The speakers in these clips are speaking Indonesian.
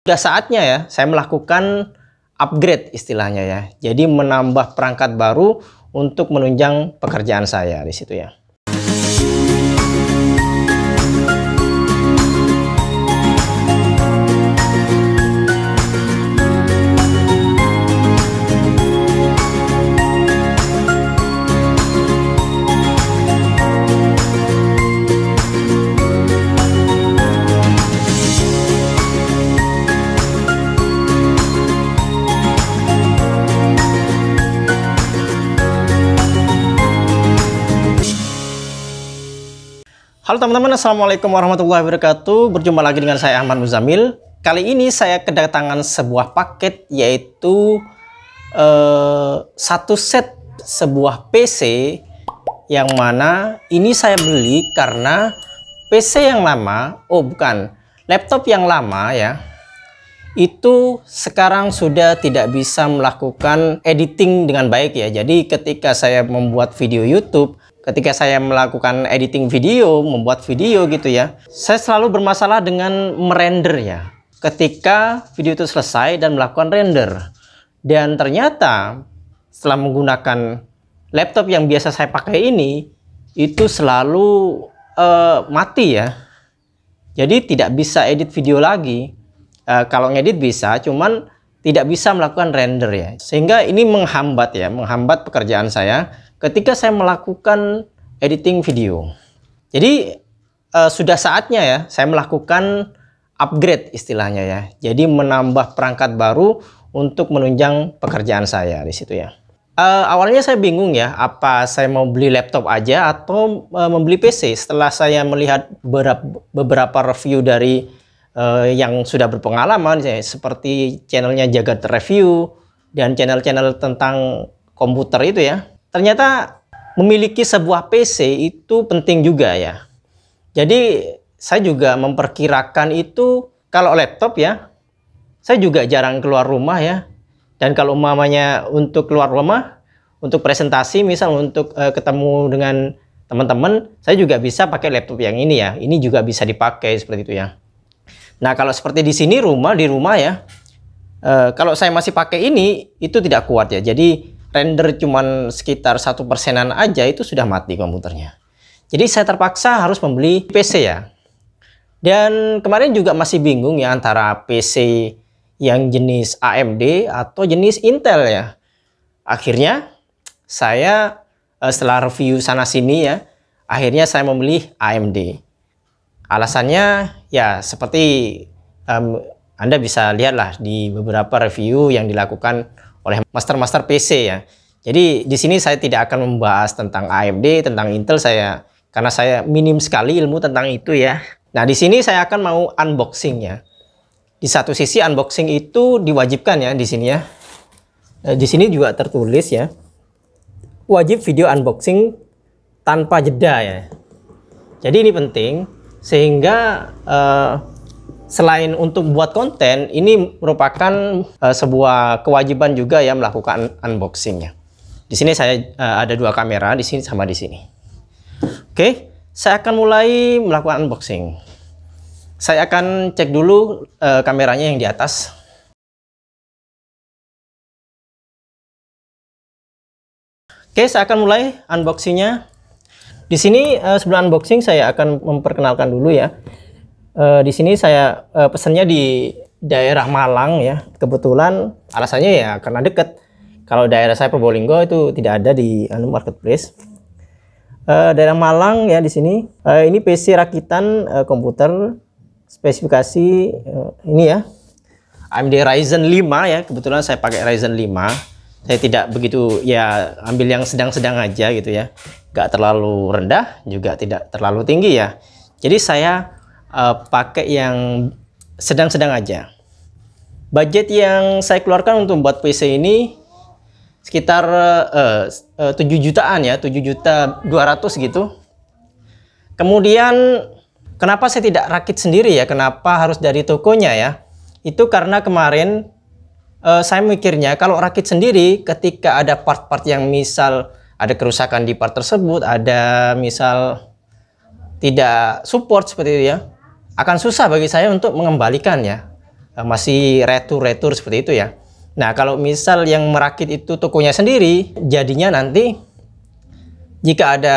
Sudah saatnya ya saya melakukan upgrade istilahnya ya. Jadi menambah perangkat baru untuk menunjang pekerjaan saya di situ ya. Halo teman-teman, assalamualaikum warahmatullahi wabarakatuh. Berjumpa lagi dengan saya Ahmad Muzamil. Kali ini saya kedatangan sebuah paket, yaitu satu set sebuah PC yang mana ini saya beli karena PC yang lama, laptop yang lama ya, itu sekarang sudah tidak bisa melakukan editing dengan baik ya. Jadi ketika saya membuat video YouTube, ketika saya melakukan editing video, membuat video gitu ya, saya selalu bermasalah dengan merender ya. Ketika video itu selesai dan melakukan render. Dan ternyata setelah menggunakan laptop yang biasa saya pakai ini, itu selalu mati ya. Jadi tidak bisa edit video lagi. Kalau ngedit bisa, cuman tidak bisa melakukan render ya. Sehingga ini menghambat ya, menghambat pekerjaan saya ketika saya melakukan editing video. Jadi sudah saatnya ya saya melakukan upgrade istilahnya ya. Jadi menambah perangkat baru untuk menunjang pekerjaan saya di situ ya. Awalnya saya bingung ya, apa saya mau beli laptop aja atau membeli PC. Setelah saya melihat beberapa review dari yang sudah berpengalaman ya, seperti channelnya Jagat Review dan channel-channel tentang komputer itu ya. Ternyata memiliki sebuah PC itu penting juga ya. Jadi saya juga memperkirakan itu kalau laptop ya, saya juga jarang keluar rumah ya. Dan kalau umpamanya untuk keluar rumah, untuk presentasi misal untuk ketemu dengan teman-teman, saya juga bisa pakai laptop yang ini ya. Ini juga bisa dipakai seperti itu ya. Nah kalau seperti di sini di rumah ya, kalau saya masih pakai ini, itu tidak kuat ya. Jadi render cuman sekitar 1%-an aja itu sudah mati komputernya. Jadi saya terpaksa harus membeli PC ya. Dan kemarin juga masih bingung ya antara PC yang jenis AMD atau jenis Intel ya. Akhirnya saya setelah review sana sini ya, akhirnya saya memilih AMD. Alasannya ya seperti Anda bisa lihatlah di beberapa review yang dilakukan oleh master PC ya. Jadi di sini saya tidak akan membahas tentang AMD, tentang Intel karena saya minim sekali ilmu tentang itu ya. Nah, di sini saya akan mau unboxing ya. Di satu sisi unboxing itu diwajibkan ya di sini ya. Di sini juga tertulis ya, wajib video unboxing tanpa jeda ya. Jadi ini penting sehingga selain untuk buat konten, ini merupakan sebuah kewajiban juga ya melakukan unboxingnya. Di sini saya ada dua kamera, di sini sama di sini. Oke, saya akan mulai melakukan unboxing. Saya akan cek dulu kameranya yang di atas. Oke, saya akan mulai unboxingnya. Di sini sebelum unboxing saya akan memperkenalkan dulu ya. Di sini saya pesannya di daerah Malang ya. Kebetulan alasannya ya karena dekat. Kalau daerah saya Probolinggo itu tidak ada di marketplace. Daerah Malang ya di sini. Ini PC rakitan komputer spesifikasi ini ya. AMD Ryzen 5 ya. Kebetulan saya pakai Ryzen 5. Saya tidak begitu ya, ambil yang sedang-sedang aja gitu ya. Gak terlalu rendah juga tidak terlalu tinggi ya. Jadi saya pakai yang sedang-sedang aja. Budget yang saya keluarkan untuk membuat PC ini sekitar 7 jutaan ya, 7.200.000 gitu. Kemudian kenapa saya tidak rakit sendiri ya, kenapa harus dari tokonya ya? Itu karena kemarin saya mikirnya kalau rakit sendiri ketika ada part-part yang misal ada kerusakan di part tersebut, ada misal tidak support seperti itu ya, akan susah bagi saya untuk mengembalikan ya masih retur seperti itu ya. Nah, kalau misal yang merakit itu tokonya sendiri, jadinya nanti jika ada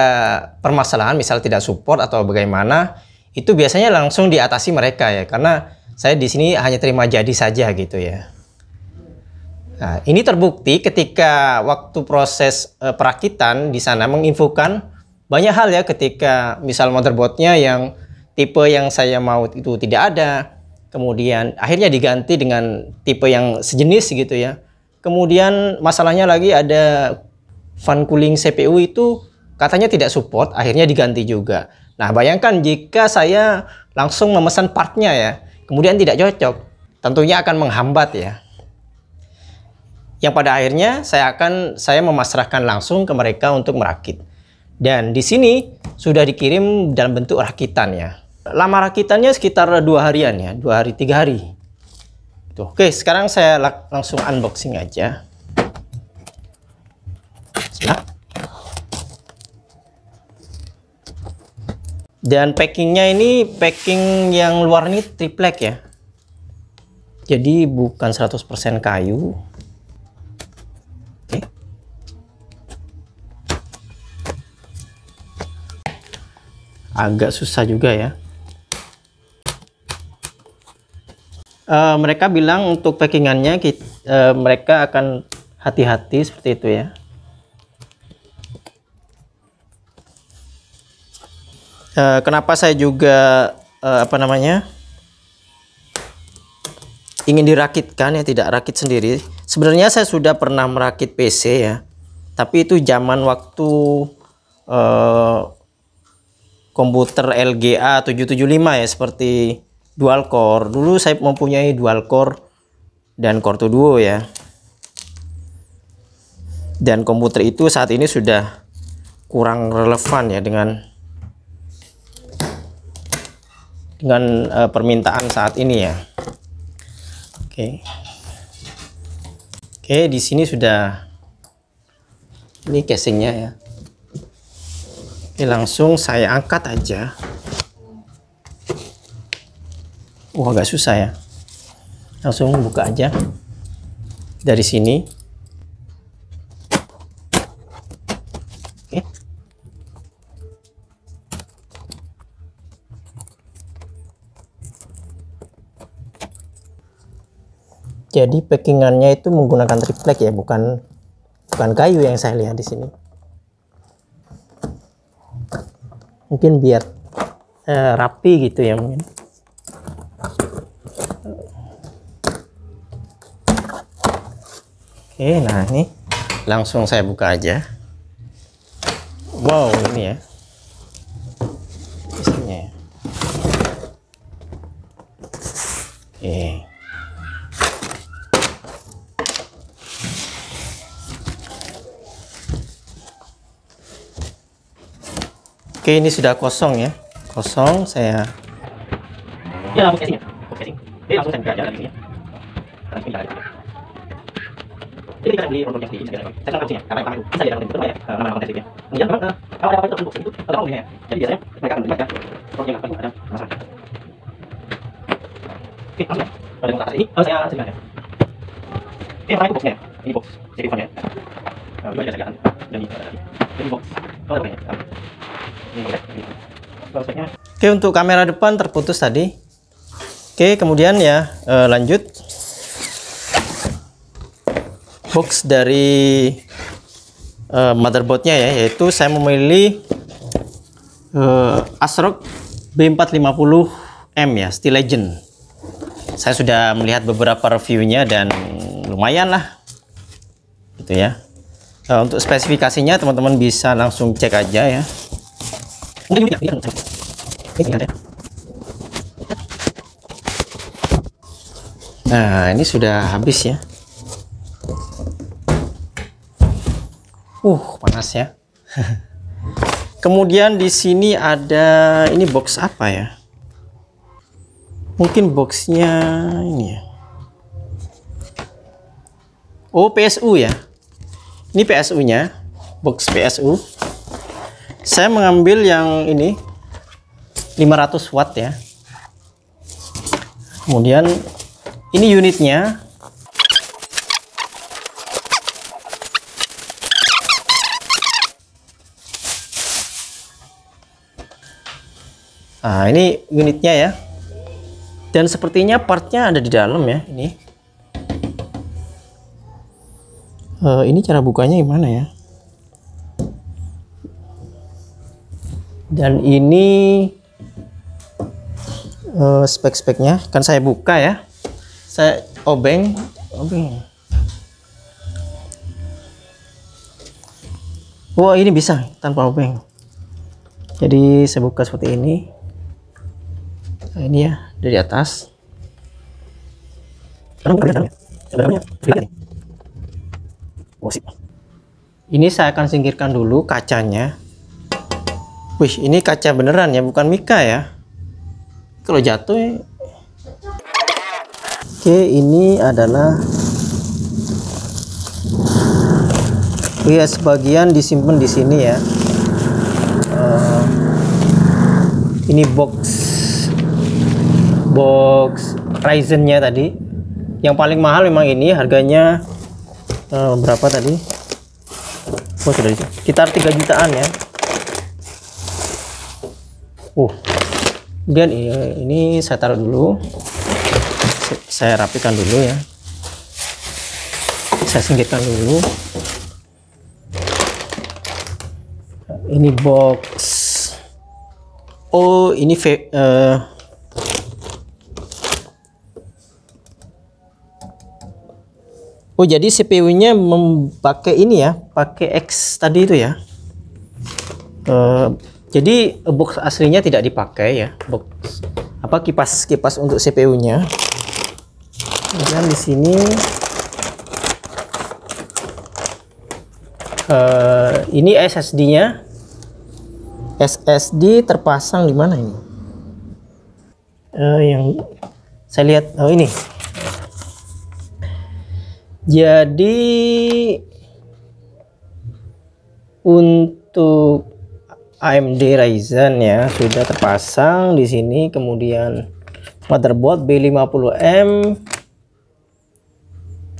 permasalahan, misal tidak support atau bagaimana, itu biasanya langsung diatasi mereka ya, karena saya di sini hanya terima jadi saja gitu ya. Nah, ini terbukti ketika waktu proses perakitan di sana menginfokan banyak hal ya, ketika misal motherboardnya yang tipe yang saya mau itu tidak ada, kemudian akhirnya diganti dengan tipe yang sejenis gitu ya. Kemudian masalahnya lagi ada fan cooling CPU itu katanya tidak support, akhirnya diganti juga. Nah, bayangkan jika saya langsung memesan partnya ya, kemudian tidak cocok, tentunya akan menghambat ya. Yang pada akhirnya saya memasrahkan langsung ke mereka untuk merakit. Dan di sini sudah dikirim dalam bentuk rakitan ya. Lama rakitannya sekitar 2 harian ya, 2 hari 3 hari. Tuh, oke, sekarang saya langsung unboxing aja. Nah. Dan packingnya ini packing yang luar ini triplek ya. Jadi bukan 100% kayu. Agak susah juga ya. Mereka bilang untuk packingannya mereka akan hati-hati seperti itu ya. Kenapa saya juga ingin dirakitkan ya, tidak rakit sendiri. Sebenarnya saya sudah pernah merakit PC ya, tapi itu zaman waktu komputer LGA 775 ya, seperti dual core. Dulu saya mempunyai dual core dan core 2 duo ya. Dan komputer itu saat ini sudah kurang relevan ya dengan permintaan saat ini ya. Oke, di sini sudah, ini casingnya ya. Oke, langsung saya angkat aja. Wah, agak susah ya. Langsung buka aja dari sini. Oke. Jadi packingannya itu menggunakan triplek ya, bukan kayu yang saya lihat di sini. Mungkin biar rapi gitu ya mungkin. Oke, nah ini langsung saya buka aja. Wow, ini ya isinya ya. Oke, ini sudah kosong ya. Kosong, saya ya langsung casing ya. Casing. Oke, langsung saya buka aja dari sini ya. Karena ini jadi kita beli produk yang di Instagram. Saya kan langsung ya, karena itu bisa ya dalam ya, nama-nama konten ya. Kemudian memang kalau ada apa-apa untuk itu, kalau mau ya. Jadi biasanya mereka akan membaca produk yang apa ada masalah. Oke, langsung ya. Pada yang atas ini, saya sediakan ya. Oke, yang itu boxnya. Ini box, jadi font ya. Dua saya sediakan. Dan ini box. Oh, ada ya. Oke, untuk kamera depan terputus tadi. Oke, kemudian ya lanjut box dari motherboardnya ya, yaitu saya memilih ASRock B450M ya, Steel Legend. Saya sudah melihat beberapa reviewnya dan lumayan lah gitu ya. Untuk spesifikasinya teman-teman bisa langsung cek aja ya. Nah, ini sudah habis ya. Panas ya. Kemudian di sini ada ini box apa ya? Mungkin boxnya ini ya. Oh, PSU ya. Ini PSU-nya, box PSU. Saya mengambil yang ini 500 watt ya. Kemudian Ini unitnya. Nah, ini unitnya ya. Dan sepertinya partnya ada di dalam ya. Ini cara bukanya gimana ya? Dan ini spek-speknya kan saya buka ya. Saya obeng. Wah, ini bisa tanpa obeng. Jadi saya buka seperti ini. Nah, ini ya dari atas. Ini saya akan singkirkan dulu kacanya. Wih, ini kaca beneran ya, bukan mika ya. Kalau jatuh ya. Oke, ini adalah ya, sebagian disimpan di sini ya. Ini box Ryzen-nya tadi. Yang paling mahal memang ini, harganya berapa tadi? Oh, sudah sekitar 3 jutaan ya. Kemudian ini saya taruh dulu. Saya rapikan dulu ya. Saya singkirkan dulu. Ini box. Oh, ini oh, jadi CPU-nya memakai ini ya, pakai X tadi itu ya. Jadi box aslinya tidak dipakai ya, box kipas untuk CPU-nya. Kemudian di sini ini SSD-nya. SSD terpasang di mana ini? Yang saya lihat, oh ini. Jadi untuk AMD Ryzen ya sudah terpasang di sini. Kemudian motherboard B50M.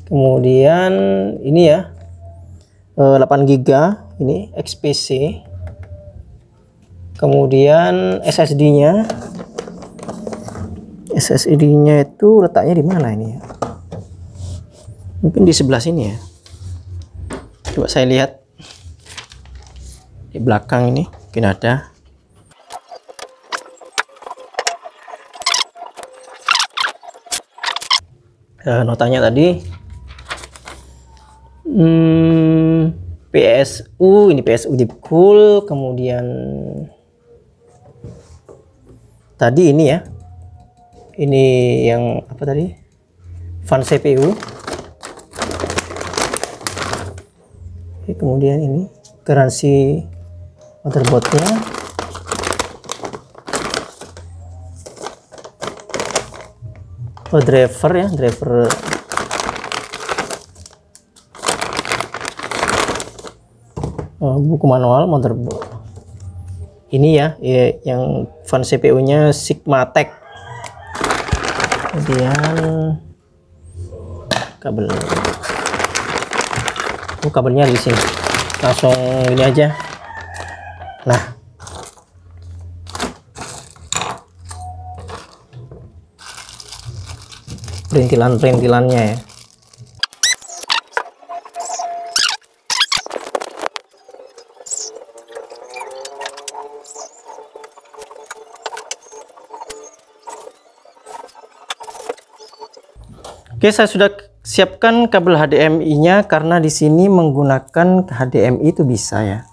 Kemudian ini ya 8 GB ini XPC. Kemudian SSD-nya itu letaknya di mana ini ya? Mungkin di sebelah sini ya. Coba saya lihat di belakang ini mungkin ada. Notanya tadi PSU, ini PSU deep cool. Kemudian tadi ini ya, ini yang apa tadi, fan CPU. Oke, kemudian ini garansi motherboardnya. Oh, driver ya, driver. Buku manual motherboard. Ini ya, yang fan CPU-nya Sigmatech. Kemudian kabel. Kabelnya di sini. Langsung ini aja. Nah. Perintilan-perintilannya ya. Oke, saya sudah siapkan kabel HDMI-nya karena di sini menggunakan HDMI itu bisa ya.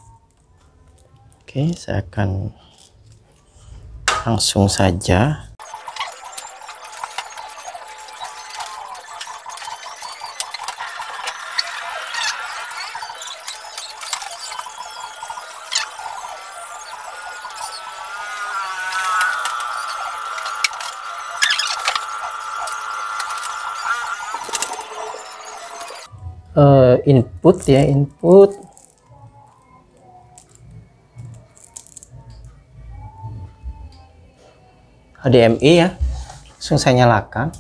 Oke, saya akan langsung saja. Input ya, input HDMI ya, langsung saya nyalakan.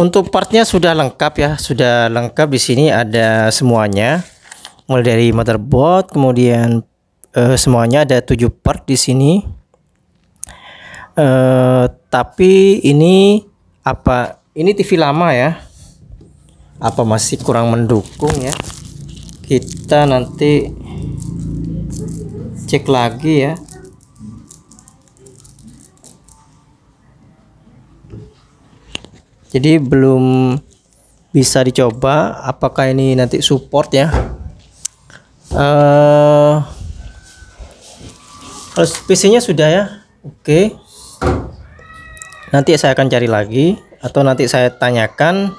Untuk partnya sudah lengkap ya, sudah lengkap. Di sini ada semuanya, mulai dari motherboard, kemudian semuanya ada 7 part di sini. Tapi ini apa? Ini TV lama ya? Apa masih kurang mendukung ya? Kita nanti cek lagi ya. Jadi belum bisa dicoba apakah ini nanti support ya. Kalau PC-nya sudah ya, oke. Nanti saya akan cari lagi atau nanti saya tanyakan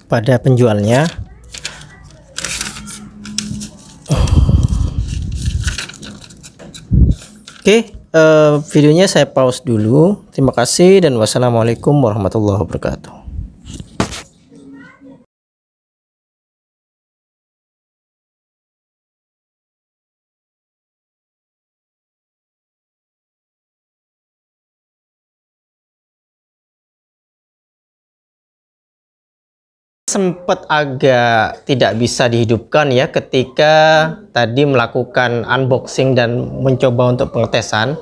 pada penjualnya. Oke. Videonya saya pause dulu. Terima kasih dan wassalamualaikum warahmatullahi wabarakatuh. Sempat agak tidak bisa dihidupkan ya ketika tadi melakukan unboxing dan mencoba untuk pengetesan.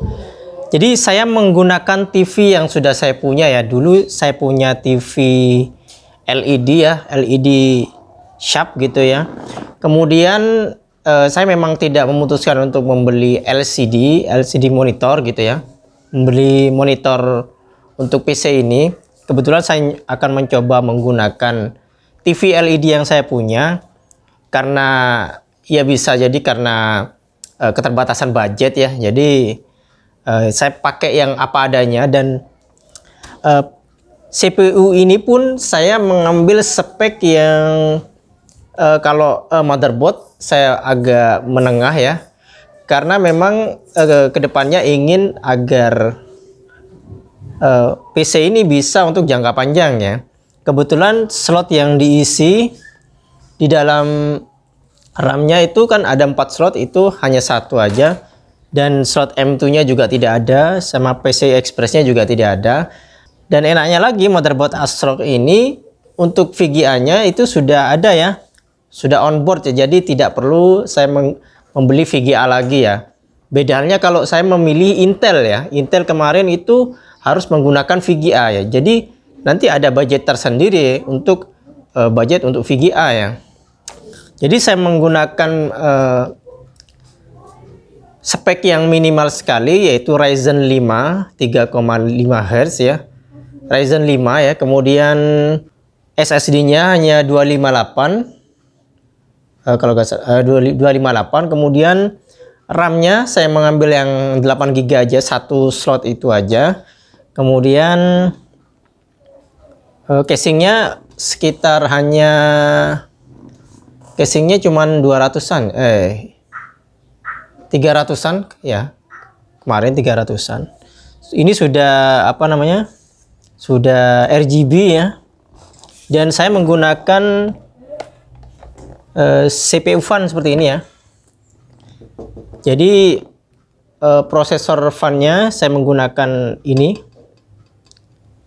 Jadi saya menggunakan TV yang sudah saya punya ya. Dulu saya punya TV LED ya, LED Sharp gitu ya. Kemudian saya memang tidak memutuskan untuk membeli LCD monitor gitu ya. Membeli monitor untuk PC ini. Kebetulan saya akan mencoba menggunakan TV LED yang saya punya karena ya bisa jadi karena keterbatasan budget ya. Jadi saya pakai yang apa adanya dan CPU ini pun saya mengambil spek yang kalau motherboard saya agak menengah ya. Karena memang kedepannya ingin agar PC ini bisa untuk jangka panjang ya. Kebetulan slot yang diisi di dalam RAM-nya itu kan ada 4 slot, itu hanya satu aja, dan slot M2-nya juga tidak ada, sama PCI Express-nya juga tidak ada. Dan enaknya lagi motherboard ASRock ini untuk VGA-nya itu sudah ada ya, sudah on board ya, jadi tidak perlu saya membeli VGA lagi ya. Bedanya kalau saya memilih Intel ya, Intel kemarin itu harus menggunakan VGA ya, jadi nanti ada budget tersendiri untuk budget untuk VGA ya. Jadi saya menggunakan spek yang minimal sekali, yaitu Ryzen 5 3,5 Hz ya. Ryzen 5 ya. Kemudian SSD-nya hanya 258. Kalau nggak salah 258. Kemudian RAM-nya saya mengambil yang 8 GB aja, satu slot itu aja. Kemudian casingnya sekitar hanya casingnya cuman 200-an 300-an ya, kemarin 300-an. Ini sudah apa namanya, sudah RGB ya, dan saya menggunakan CPU fan seperti ini ya. Jadi prosesor fan-nya saya menggunakan ini.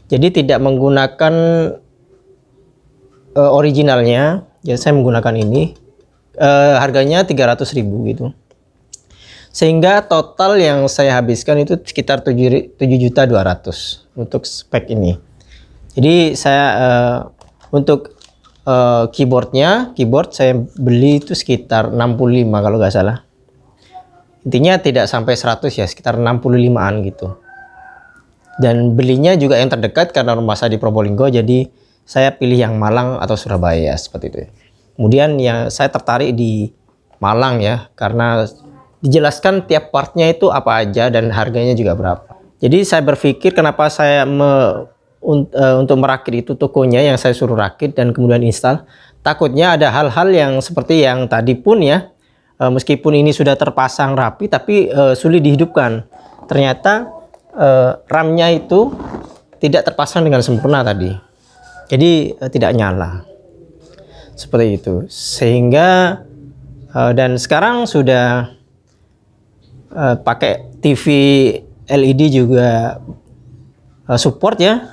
Jadi tidak menggunakan originalnya, ya saya menggunakan ini. Harganya 300.000 gitu. Sehingga total yang saya habiskan itu sekitar 7.200.000 untuk spek ini. Jadi saya untuk keyboard saya beli itu sekitar 65 kalau nggak salah. Intinya tidak sampai 100 ya, sekitar 65-an gitu. Dan belinya juga yang terdekat karena rumah saya di Probolinggo, jadi saya pilih yang Malang atau Surabaya seperti itu. Kemudian yang saya tertarik di Malang ya, karena dijelaskan tiap partnya itu apa aja dan harganya juga berapa. Jadi saya berpikir kenapa saya untuk merakit itu tokonya yang saya suruh rakit dan kemudian install. Takutnya ada hal-hal yang seperti yang tadi pun ya, meskipun ini sudah terpasang rapi tapi sulit dihidupkan. Ternyata RAM-nya itu tidak terpasang dengan sempurna tadi, jadi tidak nyala seperti itu. Sehingga dan sekarang sudah pakai TV LED juga support ya.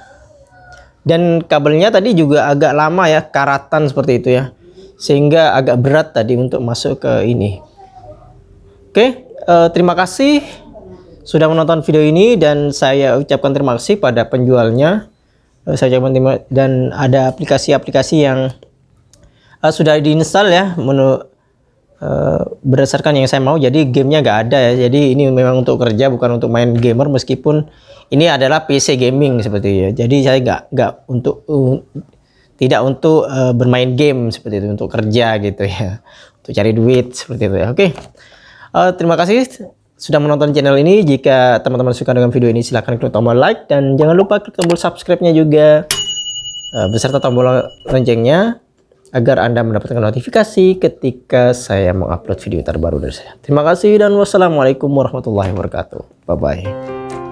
Dan kabelnya tadi juga agak lama ya, karatan seperti itu ya, sehingga agak berat tadi untuk masuk ke ini. Oke, terima kasih sudah menonton video ini, dan saya ucapkan terima kasih pada penjualnya. Saya ucapkan terima, dan ada aplikasi-aplikasi yang sudah diinstal ya, berdasarkan yang saya mau. Jadi gamenya nggak ada ya, jadi ini memang untuk kerja, bukan untuk main gamer, meskipun ini adalah PC gaming seperti itu ya. Jadi saya nggak untuk tidak untuk bermain game seperti itu, untuk kerja gitu ya, untuk cari duit seperti itu ya. Oke, terima kasih sudah menonton channel ini. Jika teman-teman suka dengan video ini, silahkan klik tombol like, dan jangan lupa klik tombol subscribe-nya juga beserta tombol loncengnya, agar Anda mendapatkan notifikasi ketika saya mengupload video terbaru dari saya. Terima kasih dan wassalamualaikum warahmatullahi wabarakatuh. Bye-bye.